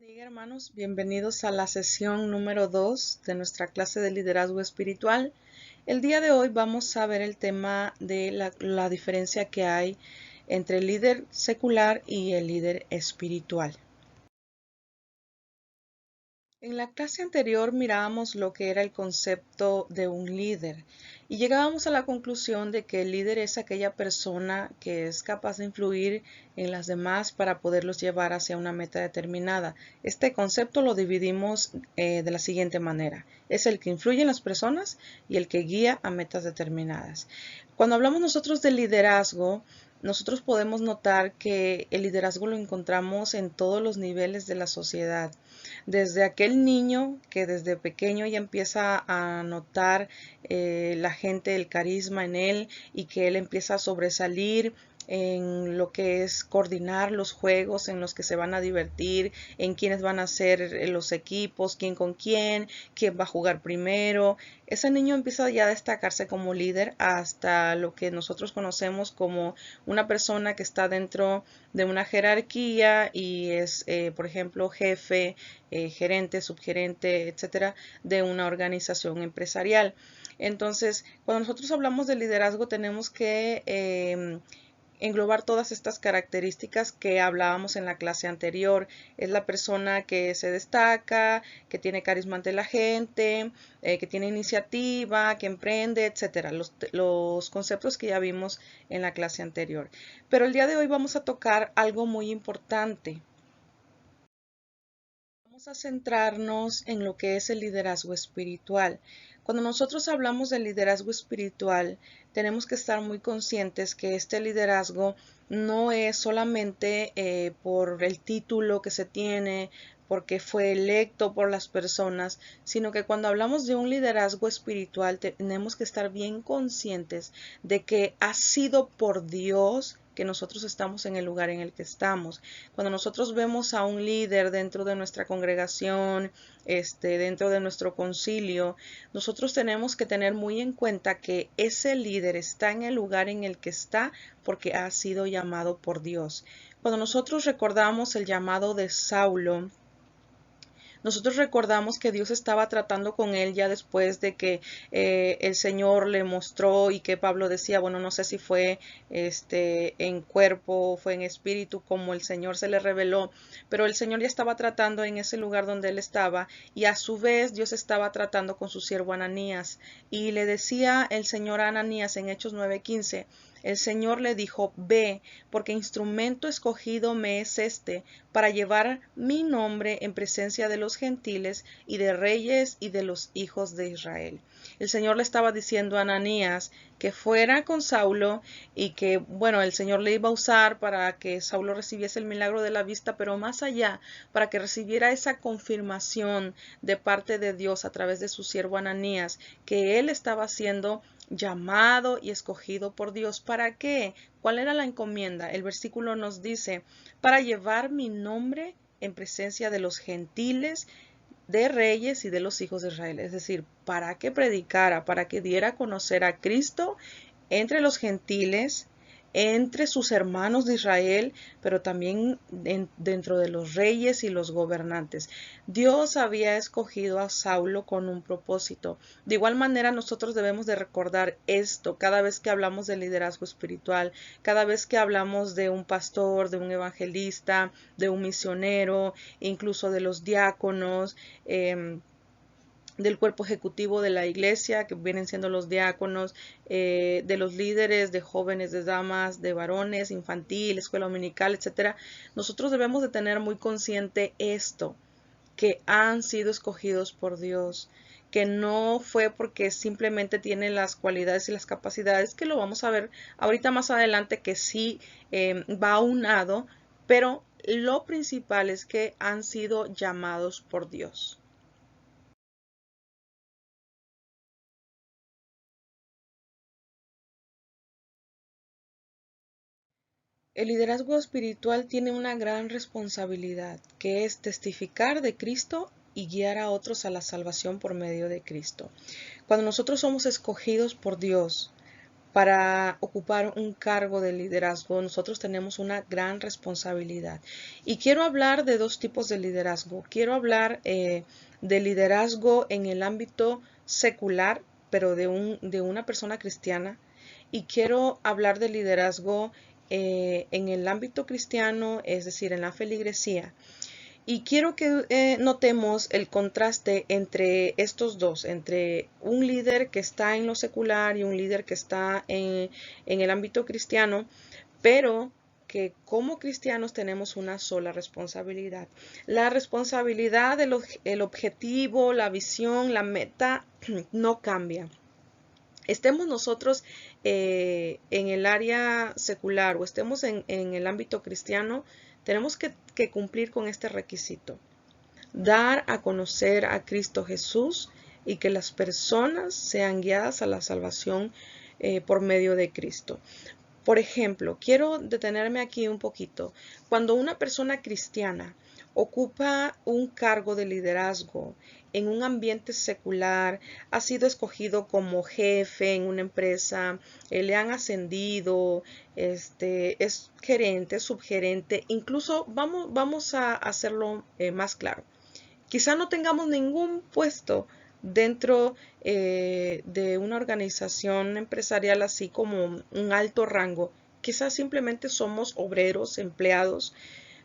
bendiga, hermanos. Bienvenidos a la sesión número 2 de nuestra clase de liderazgo espiritual. El día de hoy vamos a ver el tema de la diferencia que hay entre el líder secular y el líder espiritual. En la clase anterior mirábamos lo que era el concepto de un líder y llegábamos a la conclusión de que el líder es aquella persona que es capaz de influir en las demás para poderlos llevar hacia una meta determinada. Este concepto lo dividimos de la siguiente manera. Es el que influye en las personas y el que guía a metas determinadas. Cuando hablamos nosotros de liderazgo, nosotros podemos notar que el liderazgo lo encontramos en todos los niveles de la sociedad. Desde aquel niño que desde pequeño ya empieza a notar la gente el carisma en él y que él empieza a sobresalir en lo que es coordinar los juegos en los que se van a divertir, en quiénes van a ser los equipos, quién con quién va a jugar primero. Ese niño empieza ya a destacarse como líder hasta lo que nosotros conocemos como una persona que está dentro de una jerarquía y es, por ejemplo, jefe, gerente, subgerente, etcétera, de una organización empresarial. Entonces, cuando nosotros hablamos de liderazgo, tenemos que englobar todas estas características que hablábamos en la clase anterior. Es la persona que se destaca, que tiene carisma ante la gente, que tiene iniciativa, que emprende, etcétera. Los conceptos que ya vimos en la clase anterior. Pero el día de hoy vamos a tocar algo muy importante. Vamos a centrarnos en lo que es el liderazgo espiritual. Cuando nosotros hablamos del liderazgo espiritual, tenemos que estar muy conscientes que este liderazgo no es solamente por el título que se tiene, porque fue electo por las personas, sino que cuando hablamos de un liderazgo espiritual tenemos que estar bien conscientes de que ha sido por Dios que nosotros estamos en el lugar en el que estamos. Cuando nosotros vemos a un líder dentro de nuestra congregación, dentro de nuestro concilio, nosotros tenemos que tener muy en cuenta que ese líder está en el lugar en el que está porque ha sido llamado por Dios. Cuando nosotros recordamos el llamado de Saulo, nosotros recordamos que Dios estaba tratando con él ya después de que el Señor le mostró y que Pablo decía, bueno, no sé si fue en cuerpo o fue en espíritu como el Señor se le reveló, pero el Señor ya estaba tratando en ese lugar donde él estaba y a su vez Dios estaba tratando con su siervo Ananías y le decía el Señor a Ananías en Hechos 9:15, el Señor le dijo, ve, porque instrumento escogido me es para llevar mi nombre en presencia de los gentiles y de reyes y de los hijos de Israel. El Señor le estaba diciendo a Ananías que fuera con Saulo y que, bueno, el Señor le iba a usar para que Saulo recibiese el milagro de la vista, pero más allá, para que recibiera esa confirmación de parte de Dios a través de su siervo Ananías, que él estaba siendo llamado y escogido por Dios. ¿Para qué? ¿Cuál era la encomienda? El versículo nos dice, para llevar mi nombre en presencia de los gentiles, de reyes y de los hijos de Israel. Es decir, para que predicara, para que diera a conocer a Cristo entre los gentiles, entre sus hermanos de Israel, pero también dentro de los reyes y los gobernantes. Dios había escogido a Saulo con un propósito. De igual manera, nosotros debemos de recordar esto cada vez que hablamos de liderazgo espiritual, cada vez que hablamos de un pastor, de un evangelista, de un misionero, incluso de los diáconos, del cuerpo ejecutivo de la iglesia, que vienen siendo los diáconos, de los líderes, de jóvenes, de damas, de varones, infantil, escuela dominical, etcétera. Nosotros debemos de tener muy consciente esto, que han sido escogidos por Dios, que no fue porque simplemente tienen las cualidades y las capacidades, que lo vamos a ver ahorita más adelante, que sí va aunado, pero lo principal es que han sido llamados por Dios. El liderazgo espiritual tiene una gran responsabilidad, que es testificar de Cristo y guiar a otros a la salvación por medio de Cristo. Cuando nosotros somos escogidos por Dios para ocupar un cargo de liderazgo, nosotros tenemos una gran responsabilidad. Y quiero hablar de dos tipos de liderazgo. Quiero hablar de liderazgo en el ámbito secular, pero de una persona cristiana. Y quiero hablar de liderazgo en el ámbito cristiano, es decir, en la feligresía. Y quiero que notemos el contraste entre estos dos, entre un líder que está en lo secular y un líder que está en el ámbito cristiano, pero que como cristianos tenemos una sola responsabilidad. La responsabilidad, el objetivo, la visión, la meta no cambia. Estemos nosotros en el área secular o estemos en el ámbito cristiano, tenemos que cumplir con este requisito. Dar a conocer a Cristo Jesús y que las personas sean guiadas a la salvación por medio de Cristo. Por ejemplo, quiero detenerme aquí un poquito. Cuando una persona cristiana ocupa un cargo de liderazgo en un ambiente secular, ha sido escogido como jefe en una empresa, le han ascendido, es gerente, subgerente, incluso vamos a hacerlo más claro. Quizá no tengamos ningún puesto dentro de una organización empresarial así como un alto rango. Quizás simplemente somos obreros, empleados,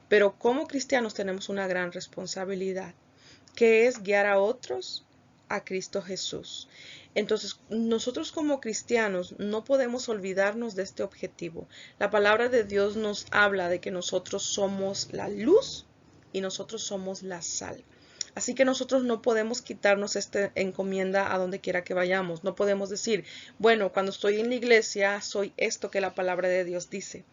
pero como cristianos tenemos una gran responsabilidad, que es guiar a otros a Cristo Jesús. Entonces, nosotros como cristianos no podemos olvidarnos de este objetivo. La palabra de Dios nos habla de que nosotros somos la luz y nosotros somos la sal. Así que nosotros no podemos quitarnos esta encomienda a donde quiera que vayamos. No podemos decir, bueno, cuando estoy en la iglesia soy esto que la palabra de Dios dice.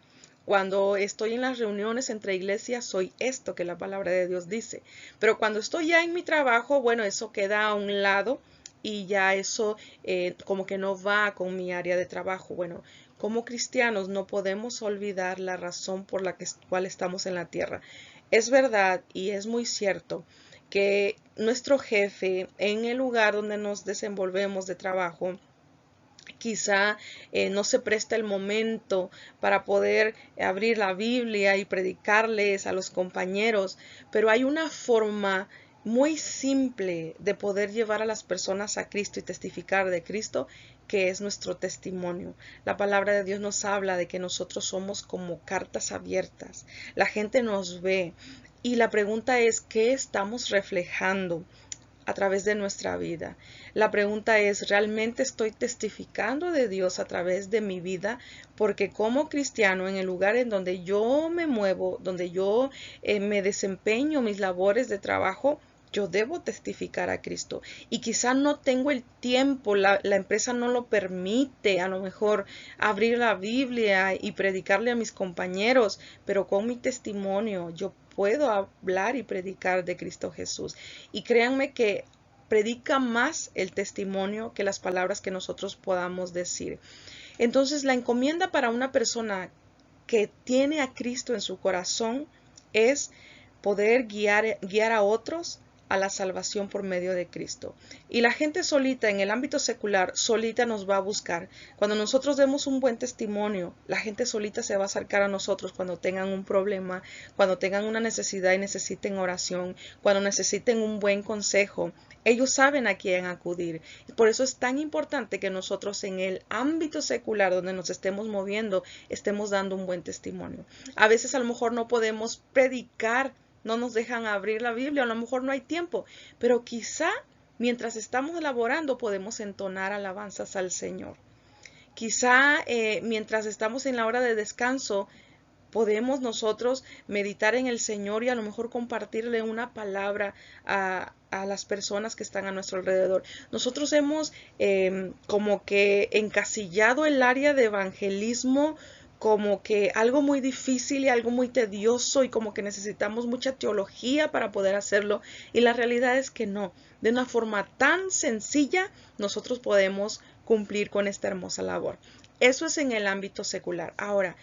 Cuando estoy en las reuniones entre iglesias soy esto que la palabra de Dios dice. Pero cuando estoy ya en mi trabajo, bueno, eso queda a un lado y ya eso como que no va con mi área de trabajo. Bueno, como cristianos no podemos olvidar la razón por la cual estamos en la tierra. Es verdad y es muy cierto que nuestro jefe en el lugar donde nos desenvolvemos de trabajo quizá no se presta el momento para poder abrir la Biblia y predicarles a los compañeros, pero hay una forma muy simple de poder llevar a las personas a Cristo y testificar de Cristo, que es nuestro testimonio. La palabra de Dios nos habla de que nosotros somos como cartas abiertas. La gente nos ve y la pregunta es, ¿qué estamos reflejando a través de nuestra vida? La pregunta es, ¿realmente estoy testificando de Dios a través de mi vida? Porque como cristiano, en el lugar en donde yo me muevo, donde yo me desempeño mis labores de trabajo, yo debo testificar a Cristo. Y quizá no tengo el tiempo, la empresa no lo permite, a lo mejor abrir la Biblia y predicarle a mis compañeros, pero con mi testimonio yo puedo hablar y predicar de Cristo Jesús. Y créanme que predica más el testimonio que las palabras que nosotros podamos decir. Entonces, la encomienda para una persona que tiene a Cristo en su corazón es poder guiar a otros a la salvación por medio de Cristo. Y la gente solita, en el ámbito secular, solita nos va a buscar. Cuando nosotros demos un buen testimonio, la gente solita se va a acercar a nosotros cuando tengan un problema, cuando tengan una necesidad y necesiten oración, cuando necesiten un buen consejo. Ellos saben a quién acudir. Por eso es tan importante que nosotros en el ámbito secular donde nos estemos moviendo, estemos dando un buen testimonio. A veces a lo mejor no podemos predicar, no nos dejan abrir la Biblia, a lo mejor no hay tiempo, pero quizá mientras estamos elaborando podemos entonar alabanzas al Señor. Quizá mientras estamos en la hora de descanso podemos nosotros meditar en el Señor y a lo mejor compartirle una palabra a las personas que están a nuestro alrededor. Nosotros hemos como que encasillado el área de evangelismo como que algo muy difícil y algo muy tedioso y como que necesitamos mucha teología para poder hacerlo, y la realidad es que no, de una forma tan sencilla nosotros podemos cumplir con esta hermosa labor. Eso es en el ámbito secular. Ahora,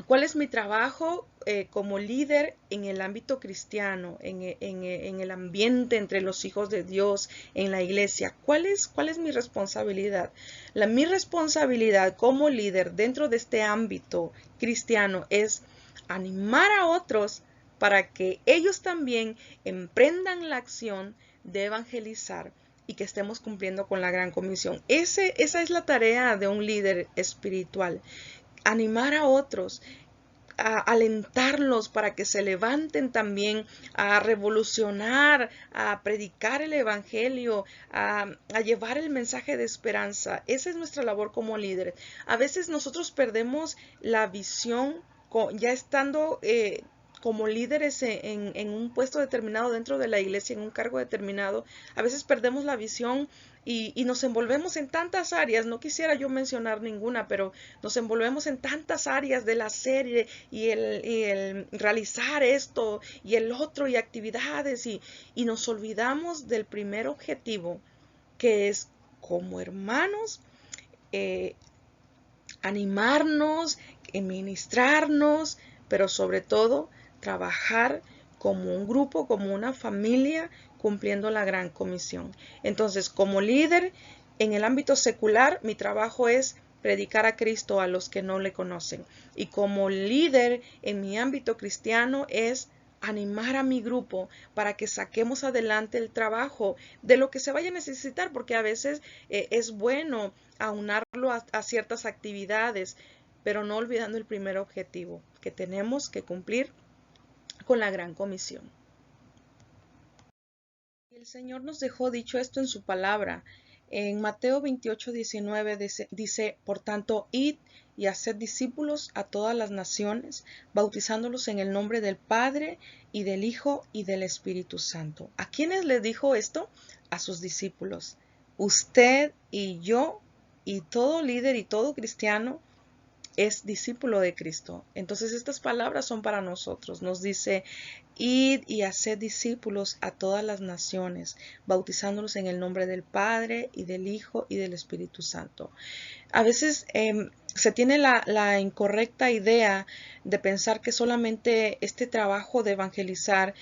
¿Cuál es mi trabajo como líder en el ámbito cristiano, en el ambiente entre los hijos de Dios, en la iglesia? ¿Cuál es mi responsabilidad? Mi responsabilidad como líder dentro de este ámbito cristiano es animar a otros para que ellos también emprendan la acción de evangelizar y que estemos cumpliendo con la gran comisión. Esa es la tarea de un líder espiritual, animar a otros, a alentarlos para que se levanten también a revolucionar, a predicar el evangelio, a llevar el mensaje de esperanza. Esa es nuestra labor como líderes. A veces nosotros perdemos la visión ya estando como líderes en un puesto determinado dentro de la iglesia, en un cargo determinado. A veces perdemos la visión y nos envolvemos en tantas áreas. No quisiera yo mencionar ninguna, pero nos envolvemos en tantas áreas de la serie y el realizar esto y el otro y actividades y nos olvidamos del primer objetivo, que es como hermanos eh, animarnos, ministrarnos, pero sobre todo trabajar como un grupo, como una familia, cumpliendo la gran comisión. Entonces, como líder en el ámbito secular, mi trabajo es predicar a Cristo a los que no le conocen. Y como líder en mi ámbito cristiano es animar a mi grupo para que saquemos adelante el trabajo de lo que se vaya a necesitar, porque a veces es bueno aunarlo a ciertas actividades, pero no olvidando el primer objetivo, que tenemos que cumplir con la gran comisión. El Señor nos dejó dicho esto en su palabra. En Mateo 28:19 dice, por tanto, id y haced discípulos a todas las naciones, bautizándolos en el nombre del Padre y del Hijo y del Espíritu Santo. ¿A quiénes le dijo esto? A sus discípulos. Usted y yo y todo líder y todo cristiano es discípulo de Cristo. Entonces estas palabras son para nosotros. Nos dice, id y haced discípulos a todas las naciones, bautizándolos en el nombre del Padre y del Hijo y del Espíritu Santo. A veces se tiene la incorrecta idea de pensar que solamente este trabajo de evangelizar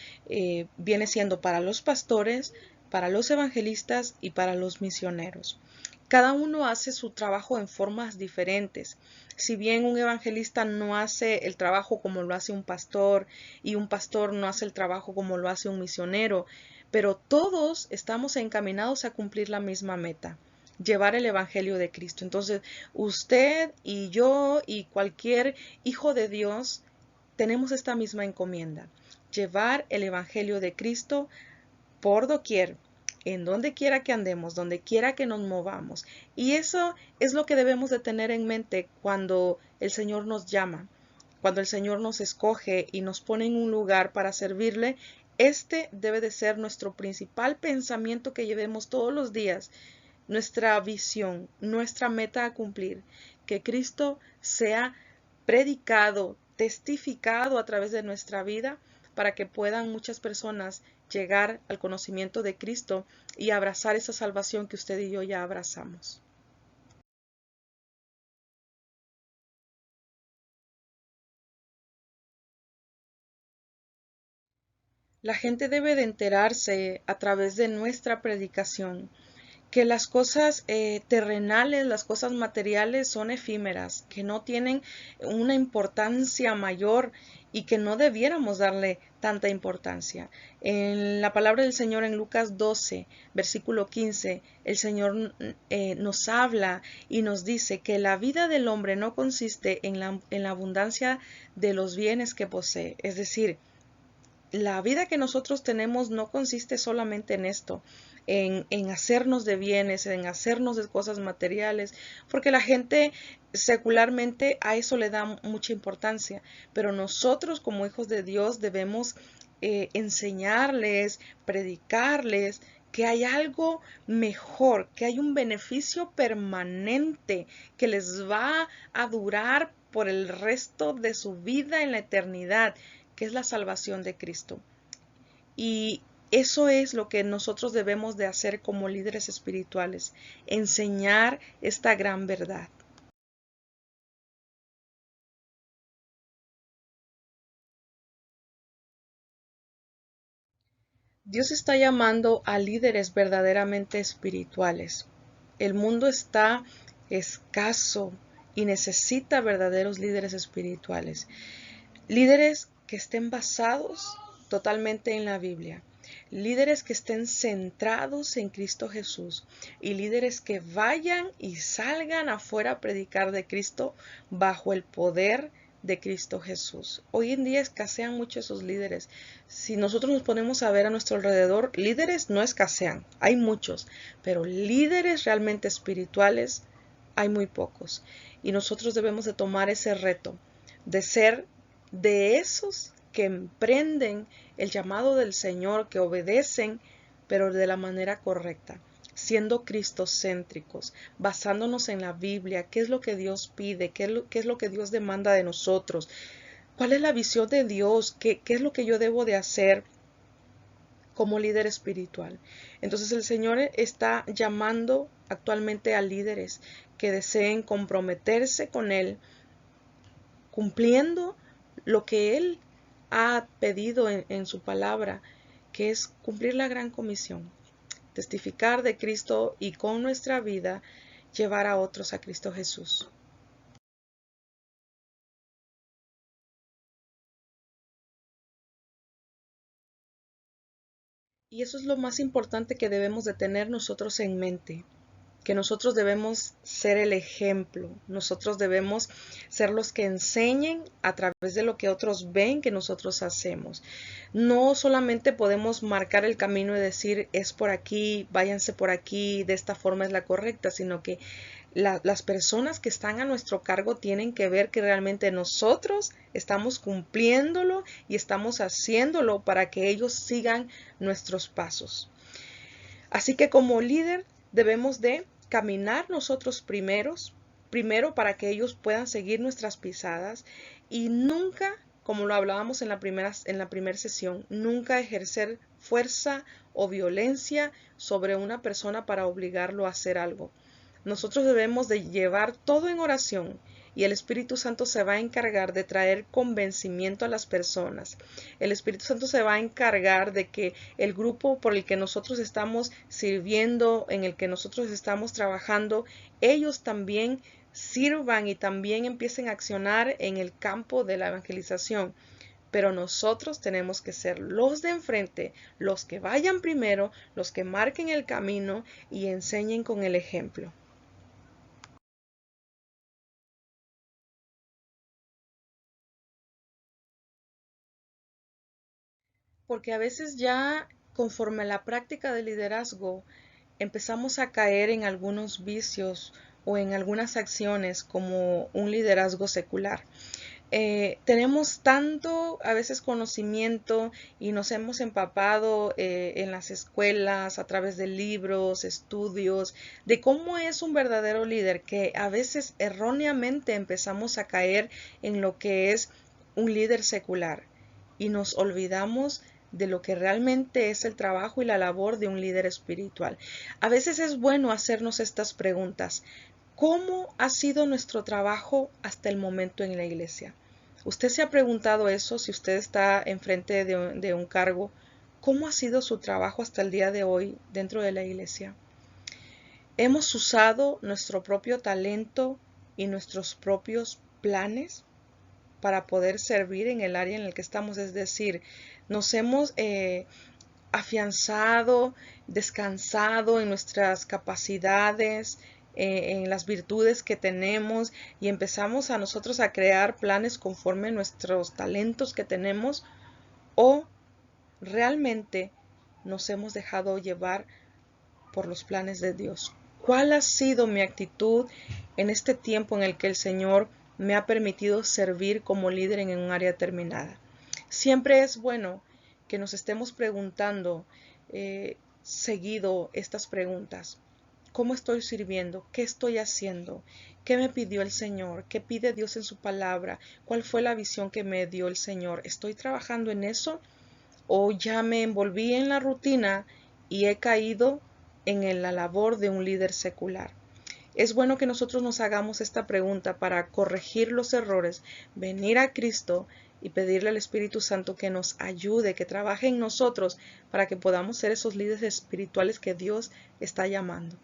viene siendo para los pastores, para los evangelistas y para los misioneros. Cada uno hace su trabajo en formas diferentes. Si bien un evangelista no hace el trabajo como lo hace un pastor y un pastor no hace el trabajo como lo hace un misionero, pero todos estamos encaminados a cumplir la misma meta, llevar el evangelio de Cristo. Entonces, usted y yo y cualquier hijo de Dios tenemos esta misma encomienda, llevar el evangelio de Cristo por doquier, en donde quiera que andemos, donde quiera que nos movamos. Y eso es lo que debemos de tener en mente cuando el Señor nos llama, cuando el Señor nos escoge y nos pone en un lugar para servirle. Este debe de ser nuestro principal pensamiento que llevemos todos los días, nuestra visión, nuestra meta a cumplir, que Cristo sea predicado, testificado a través de nuestra vida para que puedan muchas personas llegar al conocimiento de Cristo y abrazar esa salvación que usted y yo ya abrazamos. La gente debe de enterarse a través de nuestra predicación que las cosas terrenales, las cosas materiales son efímeras, que no tienen una importancia mayor y que no debiéramos darle tanta importancia. En la palabra del Señor en Lucas 12, versículo 15, el Señor nos habla y nos dice que la vida del hombre no consiste en la abundancia de los bienes que posee. Es decir, la vida que nosotros tenemos no consiste solamente en esto, en hacernos de bienes, en hacernos de cosas materiales, porque la gente secularmente a eso le da mucha importancia, pero nosotros como hijos de Dios debemos enseñarles, predicarles que hay algo mejor, que hay un beneficio permanente que les va a durar por el resto de su vida en la eternidad, que es la salvación de Cristo. Y eso es lo que nosotros debemos de hacer como líderes espirituales, enseñar esta gran verdad. Dios está llamando a líderes verdaderamente espirituales. El mundo está escaso y necesita verdaderos líderes espirituales. Líderes que estén basados totalmente en la Biblia. Líderes que estén centrados en Cristo Jesús y líderes que vayan y salgan afuera a predicar de Cristo bajo el poder de Cristo Jesús. Hoy en día escasean mucho esos líderes. Si nosotros nos ponemos a ver a nuestro alrededor, líderes no escasean, hay muchos, pero líderes realmente espirituales hay muy pocos. Y nosotros debemos de tomar ese reto de ser de esos que emprenden el llamado del Señor, que obedecen, pero de la manera correcta, siendo cristocéntricos, basándonos en la Biblia, qué es lo que Dios pide, qué es lo que Dios demanda de nosotros, cuál es la visión de Dios, qué es lo que yo debo de hacer como líder espiritual. Entonces el Señor está llamando actualmente a líderes que deseen comprometerse con Él, cumpliendo lo que Él ha pedido en su palabra, que es cumplir la gran comisión, testificar de Cristo y con nuestra vida llevar a otros a Cristo Jesús. Y eso es lo más importante que debemos de tener nosotros en mente, que nosotros debemos ser el ejemplo, nosotros debemos ser los que enseñen a través de lo que otros ven que nosotros hacemos. No solamente podemos marcar el camino y decir es por aquí, váyanse por aquí, de esta forma es la correcta, sino que las personas que están a nuestro cargo tienen que ver que realmente nosotros estamos cumpliéndolo y estamos haciéndolo para que ellos sigan nuestros pasos. Así que como líder debemos de caminar nosotros primero para que ellos puedan seguir nuestras pisadas y nunca, como lo hablábamos en la primera sesión, nunca ejercer fuerza o violencia sobre una persona para obligarlo a hacer algo. Nosotros debemos de llevar todo en oración y el Espíritu Santo se va a encargar de traer convencimiento a las personas. El Espíritu Santo se va a encargar de que el grupo por el que nosotros estamos sirviendo, en el que nosotros estamos trabajando, ellos también sirvan y también empiecen a accionar en el campo de la evangelización. Pero nosotros tenemos que ser los de enfrente, los que vayan primero, los que marquen el camino y enseñen con el ejemplo. Porque a veces ya conforme a la práctica del liderazgo empezamos a caer en algunos vicios o en algunas acciones como un liderazgo secular. Tenemos tanto a veces conocimiento y nos hemos empapado en las escuelas a través de libros, estudios, de cómo es un verdadero líder, que a veces erróneamente empezamos a caer en lo que es un líder secular y nos olvidamos de lo que realmente es el trabajo y la labor de un líder espiritual. A veces es bueno hacernos estas preguntas. ¿Cómo ha sido nuestro trabajo hasta el momento en la iglesia? ¿Usted se ha preguntado eso si usted está enfrente de un cargo? ¿Cómo ha sido su trabajo hasta el día de hoy dentro de la iglesia? ¿Hemos usado nuestro propio talento y nuestros propios planes para poder servir en el área en el que estamos? Es decir, nos hemos afianzado, descansado en nuestras capacidades, en las virtudes que tenemos y empezamos a nosotros a crear planes conforme a nuestros talentos que tenemos, o realmente nos hemos dejado llevar por los planes de Dios. ¿Cuál ha sido mi actitud en este tiempo en el que el Señor me ha permitido servir como líder en un área determinada? Siempre es bueno que nos estemos preguntando seguido estas preguntas. ¿Cómo estoy sirviendo? ¿Qué estoy haciendo? ¿Qué me pidió el Señor? ¿Qué pide Dios en su palabra? ¿Cuál fue la visión que me dio el Señor? ¿Estoy trabajando en eso? ¿O ya me envolví en la rutina y he caído en la labor de un líder secular? Es bueno que nosotros nos hagamos esta pregunta para corregir los errores, venir a Cristo y pedirle al Espíritu Santo que nos ayude, que trabaje en nosotros para que podamos ser esos líderes espirituales que Dios está llamando.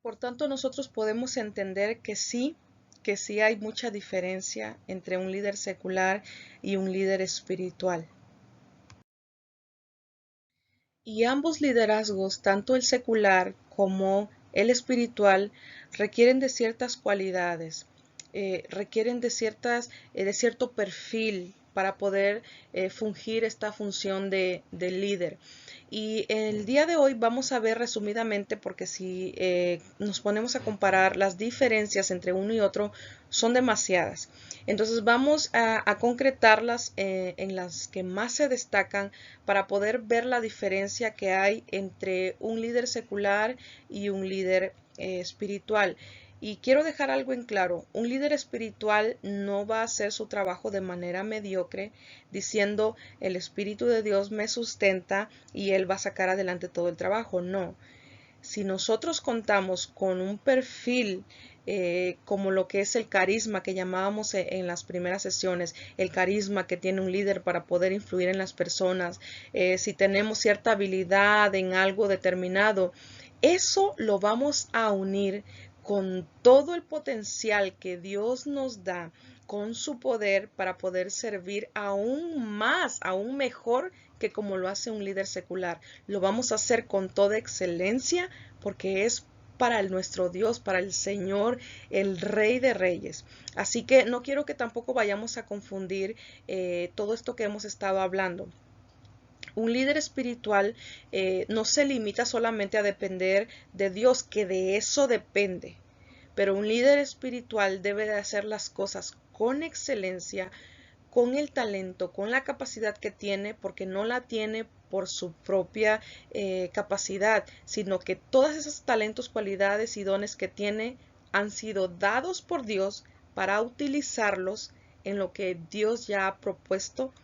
Por tanto, nosotros podemos entender que sí hay mucha diferencia entre un líder secular y un líder espiritual. Y ambos liderazgos, tanto el secular como el espiritual, requieren de ciertas cualidades, requieren de cierto perfil para poder fungir esta función de líder. Y el día de hoy vamos a ver resumidamente, porque si nos ponemos a comparar, las diferencias entre uno y otro son demasiadas. Entonces vamos a concretarlas en las que más se destacan para poder ver la diferencia que hay entre un líder secular y un líder espiritual. Y quiero dejar algo en claro, un líder espiritual no va a hacer su trabajo de manera mediocre diciendo el Espíritu de Dios me sustenta y él va a sacar adelante todo el trabajo. No, si nosotros contamos con un perfil como lo que es el carisma que llamábamos en las primeras sesiones, el carisma que tiene un líder para poder influir en las personas, si tenemos cierta habilidad en algo determinado, eso lo vamos a unir con todo el potencial que Dios nos da, con su poder para poder servir aún más, aún mejor que como lo hace un líder secular. Lo vamos a hacer con toda excelencia porque es para nuestro Dios, para el Señor, el Rey de Reyes. Así que no quiero que tampoco vayamos a confundir todo esto que hemos estado hablando. Un líder espiritual no se limita solamente a depender de Dios, que de eso depende. Pero un líder espiritual debe de hacer las cosas con excelencia, con el talento, con la capacidad que tiene, porque no la tiene por su propia capacidad, sino que todos esos talentos, cualidades y dones que tiene han sido dados por Dios para utilizarlos en lo que Dios ya ha propuesto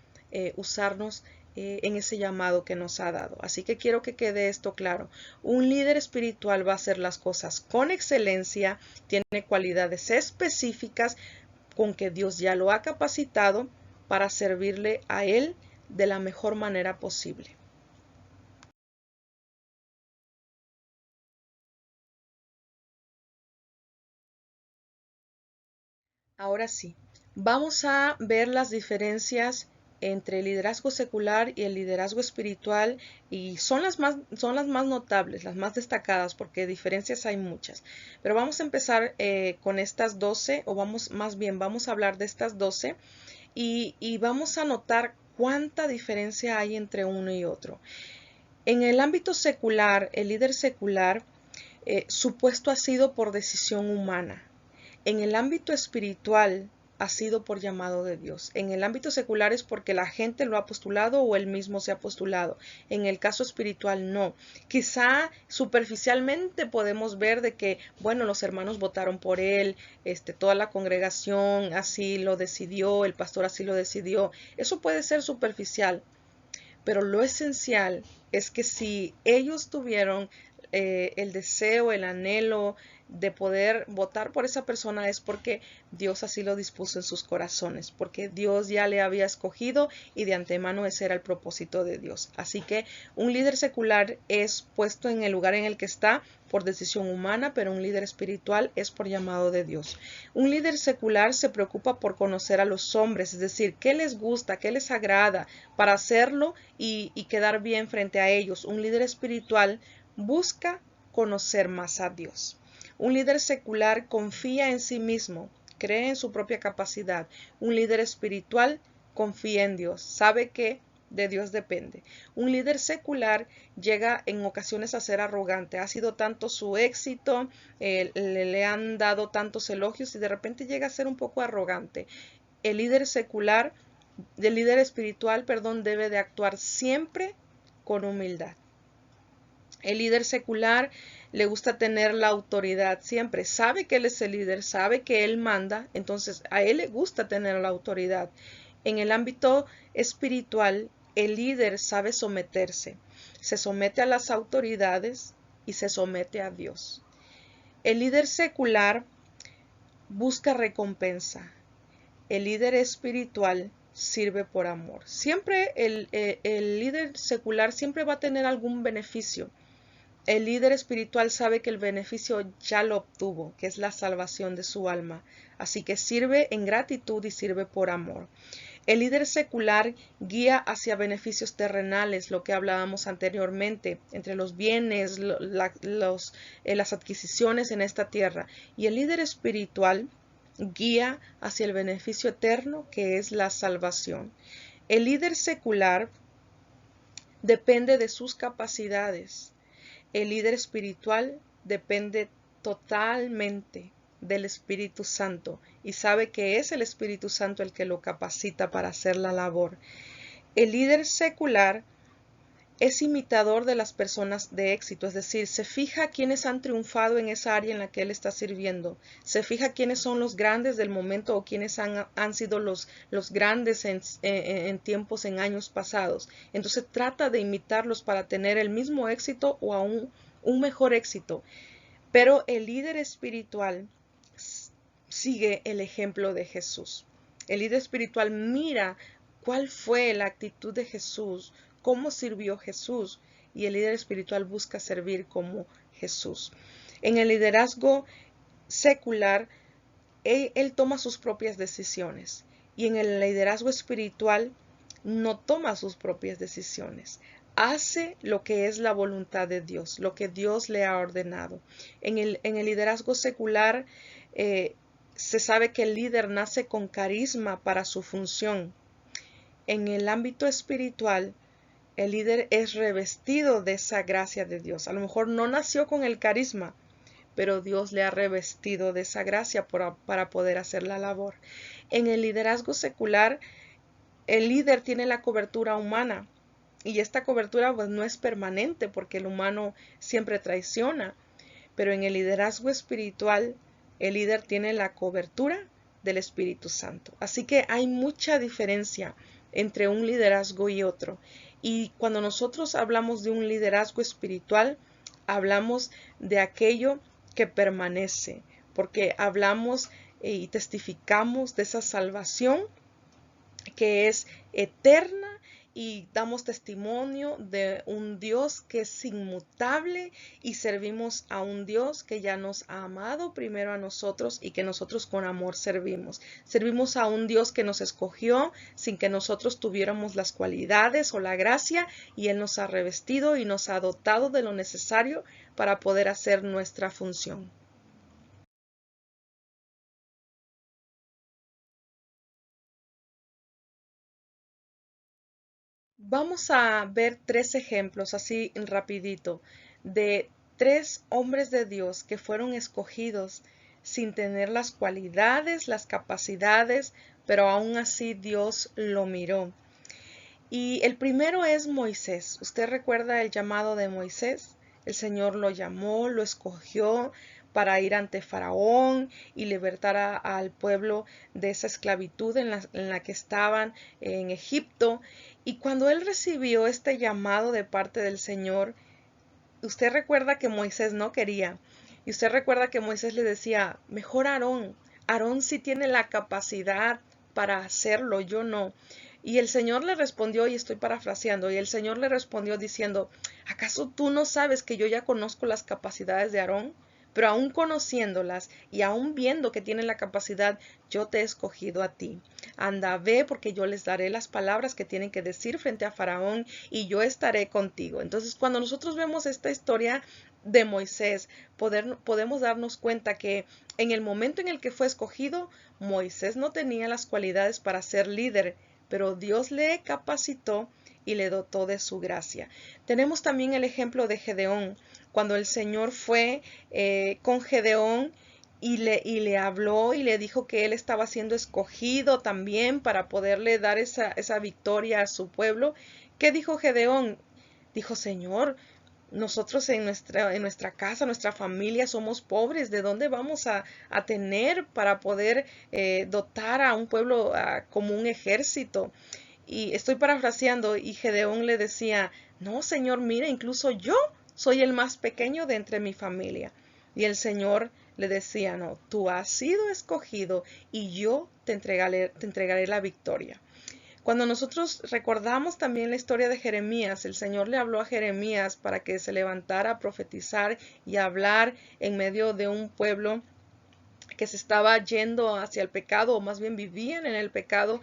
usarnos en ese llamado que nos ha dado. Así que quiero que quede esto claro. Un líder espiritual va a hacer las cosas con excelencia, tiene cualidades específicas con que Dios ya lo ha capacitado para servirle a Él de la mejor manera posible. Ahora sí, vamos a ver las diferencias entre el liderazgo secular y el liderazgo espiritual y son las más notables, las más destacadas, porque diferencias hay muchas. Pero vamos a empezar con estas 12, o vamos a hablar de estas 12 y vamos a notar cuánta diferencia hay entre uno y otro. En el ámbito secular, el líder secular, su puesto ha sido por decisión humana. En el ámbito espiritual ha sido por llamado de Dios. En el ámbito secular es porque la gente lo ha postulado o él mismo se ha postulado. En el caso espiritual no. Quizá superficialmente podemos ver de que, bueno, los hermanos votaron por él, toda la congregación así lo decidió, el pastor así lo decidió. Eso puede ser superficial, pero lo esencial es que si ellos tuvieron el deseo, el anhelo de poder votar por esa persona es porque Dios así lo dispuso en sus corazones, porque Dios ya le había escogido y de antemano ese era el propósito de Dios. Así que un líder secular es puesto en el lugar en el que está por decisión humana, pero un líder espiritual es por llamado de Dios. Un líder secular se preocupa por conocer a los hombres, es decir, qué les gusta, qué les agrada, para hacerlo y quedar bien frente a ellos. Un líder espiritual busca conocer más a Dios. Un líder secular confía en sí mismo, cree en su propia capacidad. Un líder espiritual confía en Dios, sabe que de Dios depende. Un líder secular llega en ocasiones a ser arrogante. Ha sido tanto su éxito, le han dado tantos elogios y de repente llega a ser un poco arrogante. El líder secular, el líder espiritual, perdón, debe de actuar siempre con humildad. El líder secular le gusta tener la autoridad siempre, sabe que él es el líder, sabe que él manda, entonces a él le gusta tener la autoridad. En el ámbito espiritual, el líder sabe someterse, se somete a las autoridades y se somete a Dios. El líder secular busca recompensa. El líder espiritual sirve por amor. Siempre el líder secular siempre va a tener algún beneficio. El líder espiritual sabe que el beneficio ya lo obtuvo, que es la salvación de su alma. Así que sirve en gratitud y sirve por amor. El líder secular guía hacia beneficios terrenales, lo que hablábamos anteriormente, entre los bienes, las adquisiciones en esta tierra. Y el líder espiritual guía hacia el beneficio eterno, que es la salvación. El líder secular depende de sus capacidades. El líder espiritual depende totalmente del Espíritu Santo y sabe que es el Espíritu Santo el que lo capacita para hacer la labor. El líder secular es imitador de las personas de éxito, es decir, se fija quiénes han triunfado en esa área en la que él está sirviendo, se fija quiénes son los grandes del momento o quiénes han sido los grandes en tiempos, en años pasados. Entonces trata de imitarlos para tener el mismo éxito o aún un mejor éxito. Pero el líder espiritual sigue el ejemplo de Jesús. El líder espiritual mira cuál fue la actitud de Jesús, cómo sirvió Jesús, y el líder espiritual busca servir como Jesús. En el liderazgo secular, él toma sus propias decisiones, y en el liderazgo espiritual no toma sus propias decisiones. Hace lo que es la voluntad de Dios, lo que Dios le ha ordenado. En el liderazgo secular se sabe que el líder nace con carisma para su función. En el ámbito espiritual, el líder es revestido de esa gracia de Dios. A lo mejor no nació con el carisma, pero Dios le ha revestido de esa gracia para poder hacer la labor. En el liderazgo secular, el líder tiene la cobertura humana y esta cobertura pues no es permanente porque el humano siempre traiciona, pero en el liderazgo espiritual el líder tiene la cobertura del Espíritu Santo. Así que hay mucha diferencia entre un liderazgo y otro. Y cuando nosotros hablamos de un liderazgo espiritual, hablamos de aquello que permanece, porque hablamos y testificamos de esa salvación que es eterna y damos testimonio de un Dios que es inmutable y servimos a un Dios que ya nos ha amado primero a nosotros y que nosotros con amor servimos. Servimos a un Dios que nos escogió sin que nosotros tuviéramos las cualidades o la gracia y Él nos ha revestido y nos ha dotado de lo necesario para poder hacer nuestra función. Vamos a ver tres ejemplos así rapidito de tres hombres de Dios que fueron escogidos sin tener las cualidades, las capacidades, pero aún así Dios lo miró. Y el primero es Moisés. ¿Usted recuerda el llamado de Moisés? El Señor lo llamó, lo escogió para ir ante Faraón y libertar al pueblo de esa esclavitud en la que estaban en Egipto. Y cuando él recibió este llamado de parte del Señor, usted recuerda que Moisés no quería. Y usted recuerda que Moisés le decía, mejor Aarón. Aarón sí tiene la capacidad para hacerlo, yo no. Y el Señor le respondió, y estoy parafraseando, y el Señor le respondió diciendo, ¿acaso tú no sabes que yo ya conozco las capacidades de Aarón? Pero aún conociéndolas y aún viendo que tiene la capacidad, yo te he escogido a ti. Anda, ve, porque yo les daré las palabras que tienen que decir frente a Faraón y yo estaré contigo. Entonces, cuando nosotros vemos esta historia de Moisés, podemos darnos cuenta que en el momento en el que fue escogido, Moisés no tenía las cualidades para ser líder, pero Dios le capacitó y le dotó de su gracia. Tenemos también el ejemplo de Gedeón, cuando el Señor fue con Gedeón y le habló y le dijo que él estaba siendo escogido también para poderle dar esa victoria a su pueblo. ¿Qué dijo Gedeón? Dijo, Señor, nosotros en nuestra casa, nuestra familia somos pobres. ¿De dónde vamos a tener para poder dotar a un pueblo como un ejército? Y estoy parafraseando y Gedeón le decía, no, Señor, mira, incluso yo soy el más pequeño de entre mi familia. Y el Señor le decía, no, tú has sido escogido y yo te entregaré la victoria. Cuando nosotros recordamos también la historia de Jeremías, el Señor le habló a Jeremías para que se levantara a profetizar y a hablar en medio de un pueblo que se estaba yendo hacia el pecado, o más bien vivían en el pecado.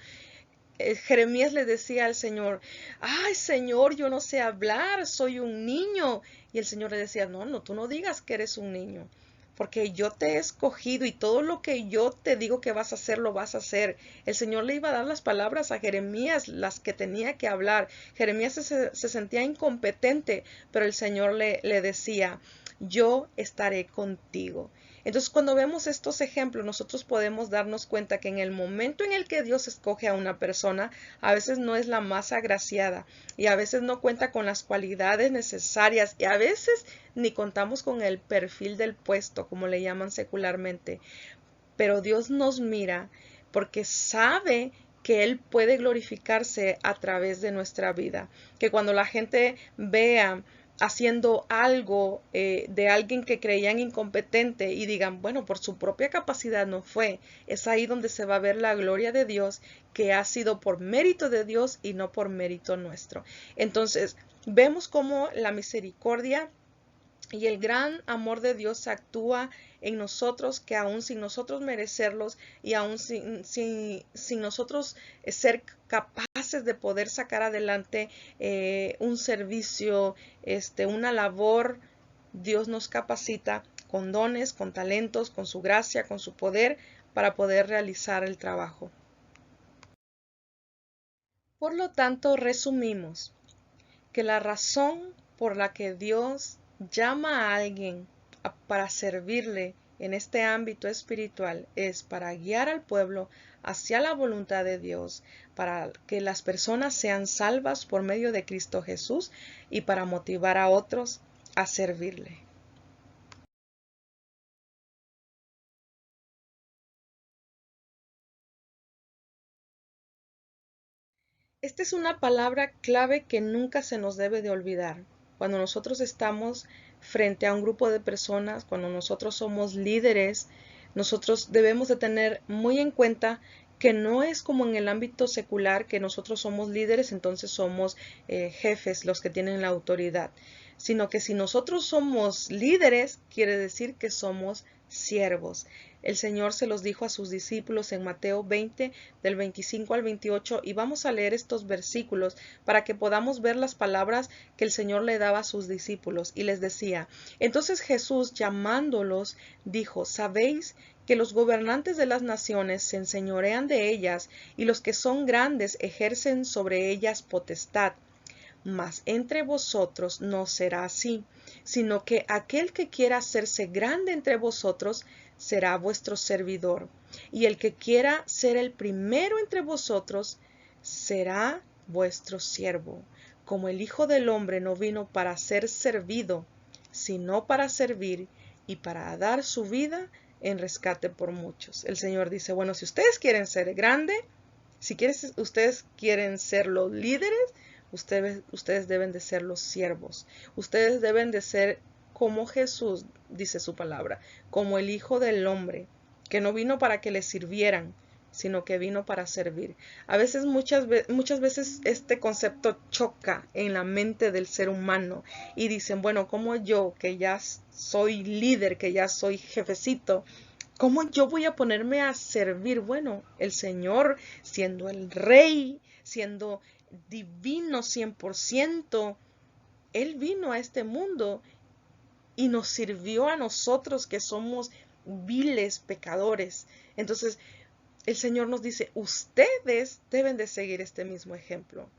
Jeremías le decía al Señor, ay Señor, yo no sé hablar, soy un niño. Y el Señor le decía, no, tú no digas que eres un niño, porque yo te he escogido y todo lo que yo te digo que vas a hacer, lo vas a hacer. El Señor le iba a dar las palabras a Jeremías, las que tenía que hablar. Jeremías se sentía incompetente, pero el Señor le decía, yo estaré contigo. Entonces, cuando vemos estos ejemplos, nosotros podemos darnos cuenta que en el momento en el que Dios escoge a una persona, a veces no es la más agraciada y a veces no cuenta con las cualidades necesarias y a veces ni contamos con el perfil del puesto, como le llaman secularmente. Pero Dios nos mira porque sabe que Él puede glorificarse a través de nuestra vida. Que cuando la gente vea haciendo algo de alguien que creían incompetente y digan, bueno, por su propia capacidad no fue, es ahí donde se va a ver la gloria de Dios, que ha sido por mérito de Dios y no por mérito nuestro. Entonces, vemos cómo la misericordia y el gran amor de Dios actúa en nosotros, que aún sin nosotros merecerlos y aún sin nosotros ser capaces de poder sacar adelante un servicio, una labor, Dios nos capacita con dones, con talentos, con su gracia, con su poder para poder realizar el trabajo. Por lo tanto, resumimos que la razón por la que Dios llama a alguien para servirle en este ámbito espiritual es para guiar al pueblo hacia la voluntad de Dios, para que las personas sean salvas por medio de Cristo Jesús y para motivar a otros a servirle. Esta es una palabra clave que nunca se nos debe de olvidar. Cuando nosotros estamos frente a un grupo de personas, cuando nosotros somos líderes, nosotros debemos de tener muy en cuenta que no es como en el ámbito secular que nosotros somos líderes, entonces somos jefes los que tienen la autoridad, sino que si nosotros somos líderes, quiere decir que somos siervos. El Señor se los dijo a sus discípulos en Mateo 20, del 25 al 28, y vamos a leer estos versículos para que podamos ver las palabras que el Señor le daba a sus discípulos. Y les decía, entonces Jesús, llamándolos, dijo, ¿sabéis que los gobernantes de las naciones se enseñorean de ellas y los que son grandes ejercen sobre ellas potestad? Mas entre vosotros no será así, sino que aquel que quiera hacerse grande entre vosotros será vuestro servidor, y el que quiera ser el primero entre vosotros será vuestro siervo, como el Hijo del Hombre no vino para ser servido, sino para servir y para dar su vida en rescate por muchos. El Señor dice, bueno, si ustedes quieren ser grande, si ustedes quieren ser los líderes, ustedes deben de ser los siervos. Ustedes deben de ser como Jesús, dice su palabra, como el Hijo del Hombre, que no vino para que le sirvieran, sino que vino para servir. A veces, muchas veces este concepto choca en la mente del ser humano y dicen, bueno, como yo, que ya soy líder, que ya soy jefecito, ¿cómo yo voy a ponerme a servir? Bueno, el Señor, siendo el Rey, siendo divino 100%, Él vino a este mundo y nos sirvió a nosotros que somos viles pecadores. Entonces, el Señor nos dice, ustedes deben de seguir este mismo ejemplo.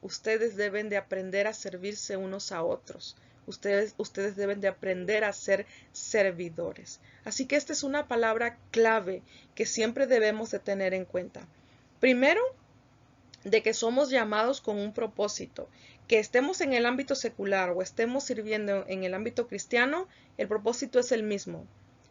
Ustedes deben de aprender a servirse unos a otros. Ustedes deben de aprender a ser servidores. Así que esta es una palabra clave que siempre debemos de tener en cuenta. Primero, de que somos llamados con un propósito. Que estemos en el ámbito secular o estemos sirviendo en el ámbito cristiano, el propósito es el mismo.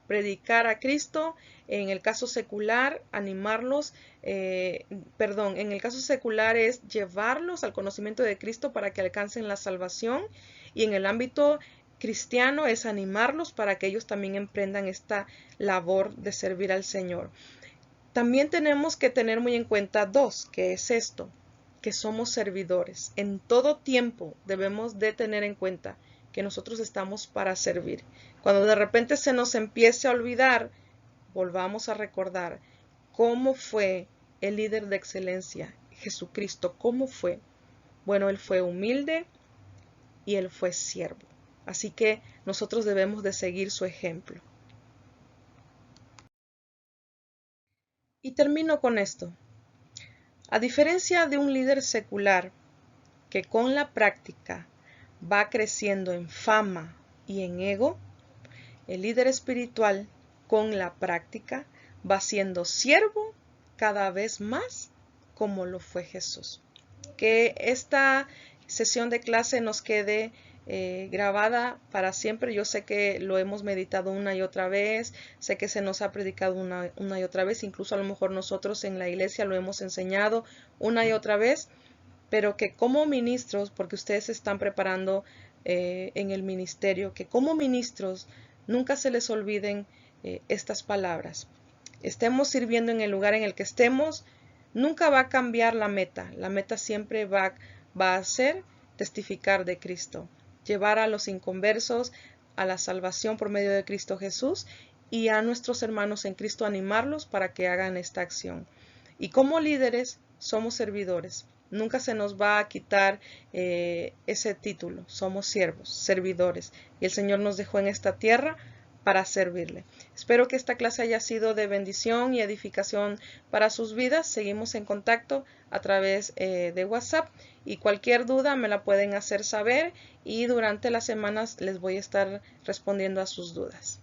Predicar a Cristo, en el caso secular, animarlos, en el caso secular es llevarlos al conocimiento de Cristo para que alcancen la salvación, y en el ámbito cristiano es animarlos para que ellos también emprendan esta labor de servir al Señor. También tenemos que tener muy en cuenta dos, que es esto, que somos servidores. En todo tiempo debemos de tener en cuenta que nosotros estamos para servir. Cuando de repente se nos empiece a olvidar, volvamos a recordar cómo fue el líder de excelencia, Jesucristo, cómo fue. Bueno, Él fue humilde y Él fue siervo. Así que nosotros debemos de seguir su ejemplo. Y termino con esto. A diferencia de un líder secular que con la práctica va creciendo en fama y en ego, el líder espiritual con la práctica va siendo siervo cada vez más como lo fue Jesús. Que esta sesión de clase nos quede grabada para siempre. Yo sé que lo hemos meditado una y otra vez, sé que se nos ha predicado una y otra vez, incluso a lo mejor nosotros en la iglesia lo hemos enseñado una y otra vez, pero que como ministros, porque ustedes se están preparando en el ministerio, que como ministros nunca se les olviden estas palabras. Estemos sirviendo en el lugar en el que estemos, nunca va a cambiar la meta. La meta siempre va a ser testificar de Cristo, llevar a los inconversos a la salvación por medio de Cristo Jesús y a nuestros hermanos en Cristo animarlos para que hagan esta acción. Y como líderes somos servidores. Nunca se nos va a quitar ese título. Somos siervos, servidores. Y el Señor nos dejó en esta tierra para servirle. Espero que esta clase haya sido de bendición y edificación para sus vidas. Seguimos en contacto a través de WhatsApp y cualquier duda me la pueden hacer saber y durante las semanas les voy a estar respondiendo a sus dudas.